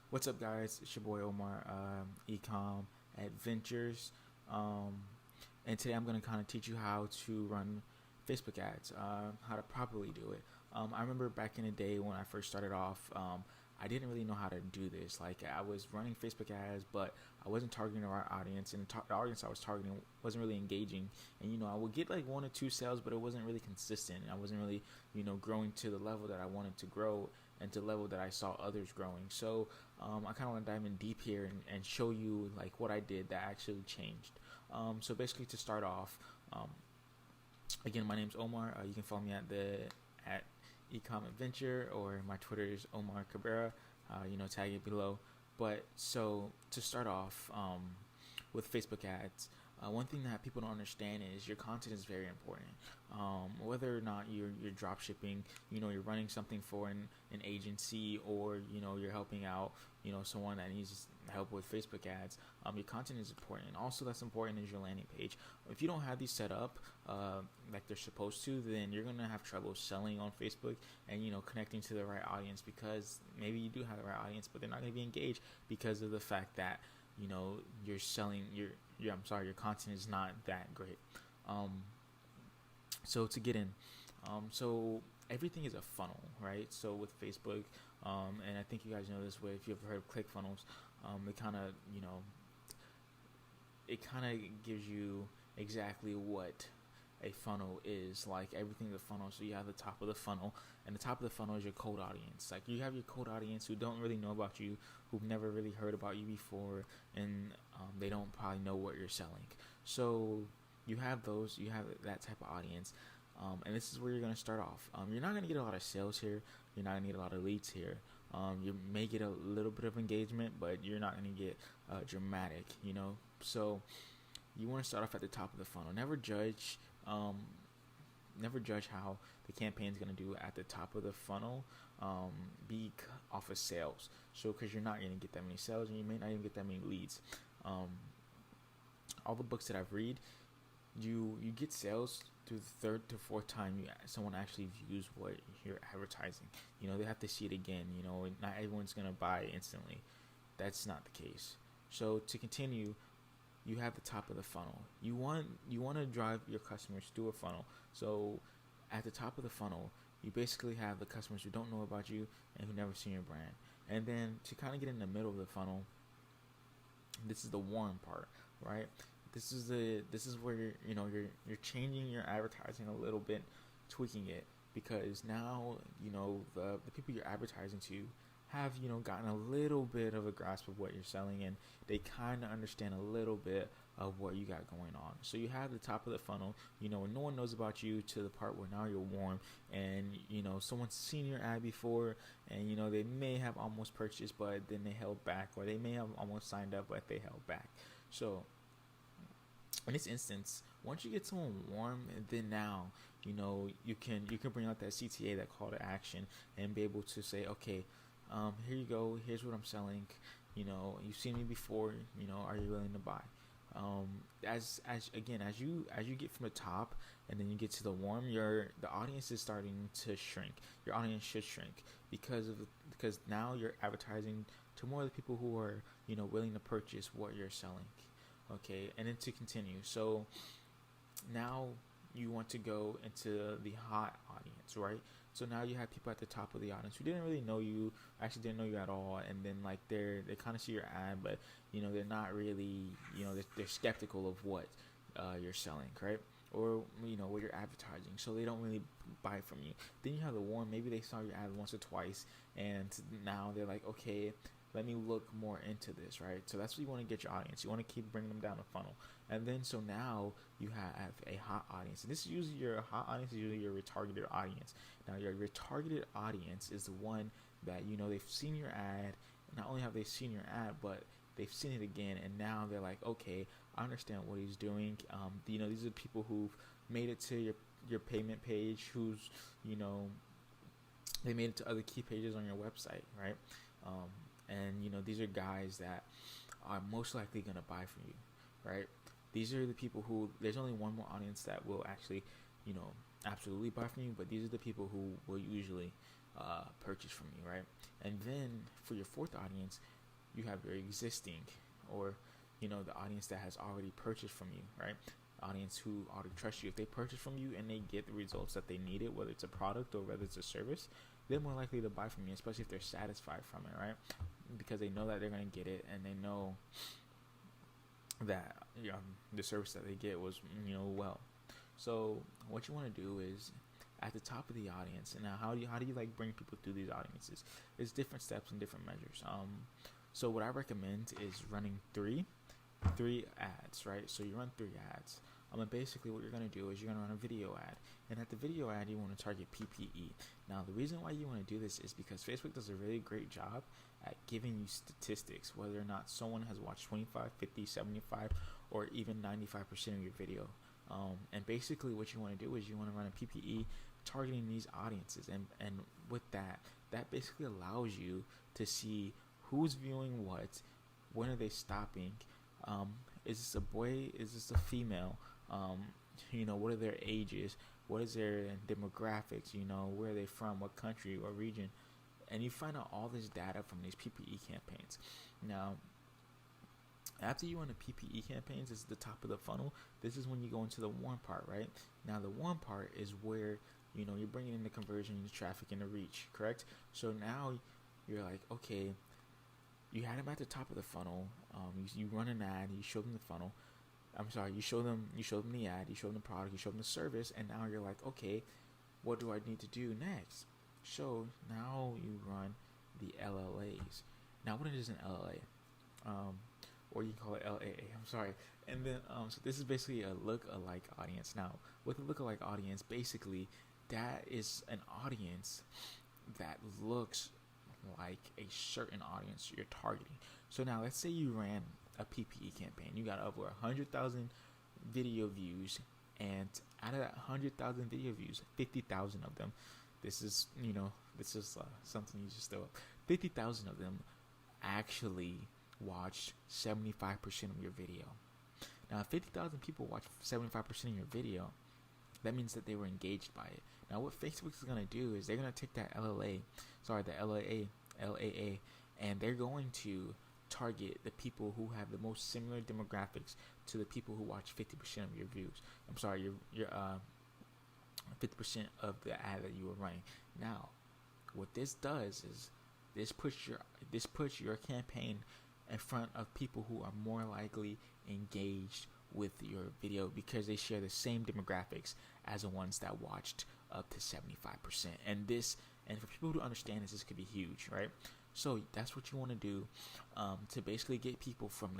What's up, guys? It's your boy Omar, Ecom Adventures, um, and today I'm going to kind of teach you how to run Facebook ads, how to properly do it. I remember back in the day when I first started off, I didn't really know how to do this. Like, I was running Facebook ads, but I wasn't targeting the right audience, and the audience I was targeting wasn't really engaging. And I would get like one or two sales, but it wasn't really consistent. I wasn't really, growing to the level that I wanted to grow and to the level that I saw others growing. So I kind of want to dive in deep here and show you like what I did that actually changed. So basically, to start off, again, my name's Omar. You can follow me at Ecom Adventure, or my Twitter is Omar Cabrera. Tag it below. But so to start off with Facebook ads, one thing that people don't understand is your content is very important. Whether or not you're drop shipping, you're running something for an agency, or you're helping out someone that needs help with Facebook ads. Your content is important. Also, that's important is your landing page. If you don't have these set up like they're supposed to, then you're gonna have trouble selling on Facebook and connecting to the right audience, because maybe you do have the right audience, but they're not gonna be engaged because of the fact that you're selling your content is not that great. So to get in, so everything is a funnel, right? So with Facebook, and I think you guys know this way, if you've ever heard of ClickFunnels, it kind of gives you exactly what a funnel is. Like, everything is a funnel. So you have the top of the funnel, and the top of the funnel is your cold audience. Like, you have your cold audience who don't really know about you, who've never really heard about you before, and they don't probably know what you're selling. So you have that type of audience. And this is where you're going to start off. You're not going to get a lot of sales here. You're not going to get a lot of leads here. You may get a little bit of engagement, but you're not going to get dramatic, So you want to start off at the top of the funnel. Never judge how the campaign is going to do at the top of the funnel. Be off of sales. So, because you're not going to get that many sales, and you may not even get that many leads. All the books that I've read, you get sales through the third to fourth time someone actually views what you're advertising. They have to see it again. Not everyone's gonna buy instantly. That's not the case. So to continue, you have the top of the funnel. You want to drive your customers through a funnel. So at the top of the funnel, you basically have the customers who don't know about you and who never seen your brand. And then to kind of get in the middle of the funnel, this is the warm part, right? This is where you're changing your advertising a little bit, tweaking it, because now the people you're advertising to have gotten a little bit of a grasp of what you're selling, and they kind of understand a little bit of what you got going on. So you have the top of the funnel, when no one knows about you, to the part where now you're warm, and someone's seen your ad before, and they may have almost purchased, but then they held back, or they may have almost signed up, but they held back. So in this instance, once you get someone warm, then now you can bring out that CTA, that call to action, and be able to say, okay, here you go, here's what I'm selling. You've seen me before. Are you willing to buy? As you get from the top and then you get to the warm, the audience is starting to shrink. Your audience should shrink because now you're advertising to more of the people who are willing to purchase what you're selling. Okay, and then to continue, so now you want to go into the hot audience, right? So now you have people at the top of the audience who didn't really know you, actually didn't know you at all, and then like they kind of see your ad, but they're not really, they're skeptical of what you're selling, right? Or what you're advertising, so they don't really buy from you. Then you have the warm, maybe they saw your ad once or twice, and now they're like, okay, let me look more into this, right? So that's what you want to get your audience. You want to keep bringing them down the funnel. And then so now you have a hot audience. And this is usually your hot audience is usually your retargeted audience. Now your retargeted audience is the one that they've seen your ad. Not only have they seen your ad, but they've seen it again, and now they're like, okay, I understand what he's doing. These are people who've made it to your payment page, who's they made it to other key pages on your website, right? And these are guys that are most likely going to buy from you, right? These are the people who, there's only one more audience that will actually absolutely buy from you, but these are the people who will usually purchase from you, right? And then for your fourth audience, you have your existing, or the audience that has already purchased from you, right? Audience who already trust you. If they purchase from you and they get the results that they needed, whether it's a product or whether it's a service, they're more likely to buy from you, especially if they're satisfied from it, right? Because they know that they're going to get it, and they know that the service that they get was well. So what you want to do is, at the top of the audience, and now how do you like bring people through these audiences? There's different steps and different measures. So what I recommend is running three ads, right? So you run 3 ads. And basically what you're going to do is you're going to run a video ad. And at the video ad, you want to target PPE. Now, the reason why you want to do this is because Facebook does a really great job at giving you statistics, whether or not someone has watched 25, 50, 75, or even 95% of your video. And basically what you want to do is you want to run a PPE targeting these audiences. And with that basically allows you to see who's viewing what, when are they stopping, is this a boy, is this a female, what are their ages, what is their demographics, where are they from, what country or region, and you find out all this data from these PPE campaigns. Now, after you run the PPE campaigns, this is the top of the funnel. This is when you go into the warm part, right? Now, the warm part is where, you're bringing in the conversion, the traffic, and the reach, correct? So now you're like, okay, you had them at the top of the funnel. You run an ad, you show them the funnel. You show them the ad, you show them the product, you show them the service, and now you're like, okay, what do I need to do next? So now you run the LLAs. Now, what is an LLA? Or you can call it LAA. I'm sorry. And then, so this is basically a look-alike audience. Now, with a look-alike audience, basically, that is an audience that looks like a certain audience you're targeting. So now, let's say you ran a PPE campaign. You got over 100,000 video views, and out of that 100,000 video views, 50,000 of them, this is something you just throw up. 50,000 of them actually watched 75% of your video. Now, if 50,000 people watch 75% of your video, that means that they were engaged by it. Now, what Facebook is going to do is they're going to take that LAA, and they're going to target the people who have the most similar demographics to the people who watch 50% of your views. I'm sorry, your 50% of the ad that you were running. Now, what this does is this puts your campaign in front of people who are more likely engaged with your video because they share the same demographics as the ones that watched up to 75%. And for people to understand this could be huge, right? So that's what you want to do to basically get people from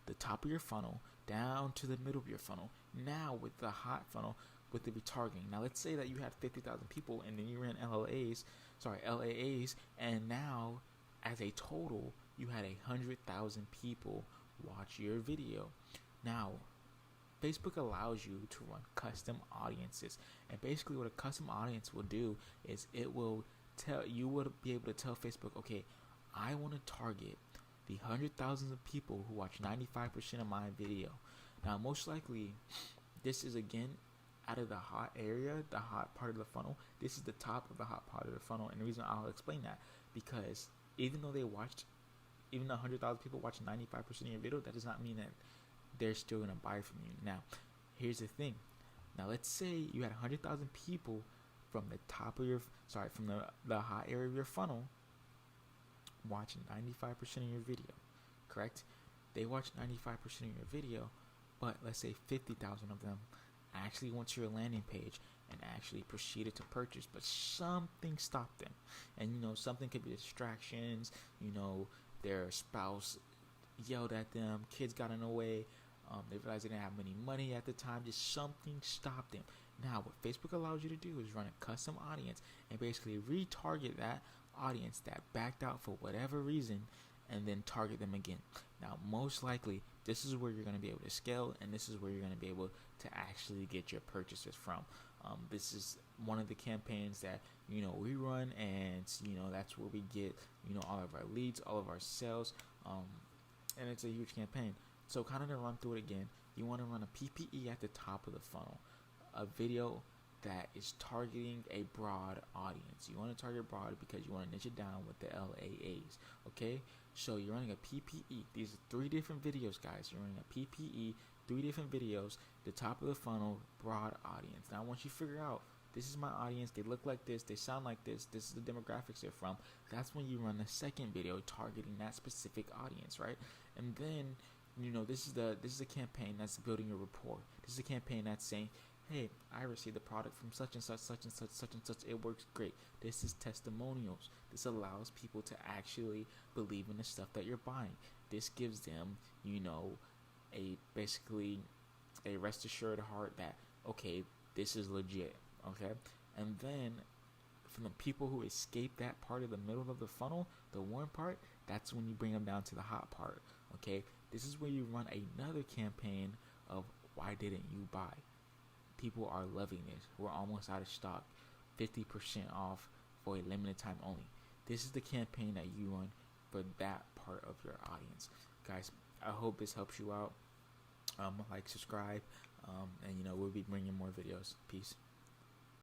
the top of your funnel down to the middle of your funnel. Now with the hot funnel, with the retargeting. Now let's say that you had 50,000 people and then you ran LAAs, and now as a total you had 100,000 people watch your video. Now, Facebook allows you to run custom audiences, and basically what a custom audience will do is it will be able to tell Facebook, okay, I want to target the 100,000 of people who watch 95% of my video. Now, most likely, this is again out of the hot area, the hot part of the funnel. This is the top of the hot part of the funnel, and the reason I'll explain that, because even though 100,000 people watch 95% of your video, that does not mean that they're still going to buy from you. Now, here's the thing. Now, let's say you had 100,000 people from the top of from the hot area of your funnel watching 95% of your video, correct? They watch 95% of your video, but let's say 50,000 of them actually went to your landing page and actually proceeded to purchase, but something stopped them. And something could be distractions, their spouse yelled at them, kids got in the way, they realized they didn't have any money at the time, just something stopped them. Now, what Facebook allows you to do is run a custom audience and basically retarget that audience that backed out for whatever reason, and then target them again. Now, most likely, this is where you're going to be able to scale, and this is where you're going to be able to actually get your purchases from. This is one of the campaigns that we run, and that's where we get all of our leads, all of our sales, and it's a huge campaign. So kind of to run through it again, you want to run a PPE at the top of the funnel, a video that is targeting a broad audience. You want to target broad because you want to niche it down with the LAAs. Okay, So you're running a PPE. These are 3 different videos, guys. You're running a PPE, 3 different videos. The top of the funnel, broad audience. Now once you figure out, this is my audience, they look like this, they sound like this is the demographics they're from, that's when you run the second video targeting that specific audience, right? And then, this is the campaign that's building a rapport. This is a campaign that's saying, hey, I received the product from such and such, such and such, such and such. It works great. This is testimonials. This allows people to actually believe in the stuff that you're buying. This gives them, basically a rest assured heart that, okay, this is legit. Okay, and then from the people who escape that part of the middle of the funnel, the warm part, that's when you bring them down to the hot part. Okay, this is where you run another campaign of why didn't you buy? People are loving this. We're almost out of stock. 50% off for a limited time only. This is the campaign that you run for that part of your audience. Guys, I hope this helps you out. Like, subscribe, and we'll be bringing more videos. Peace.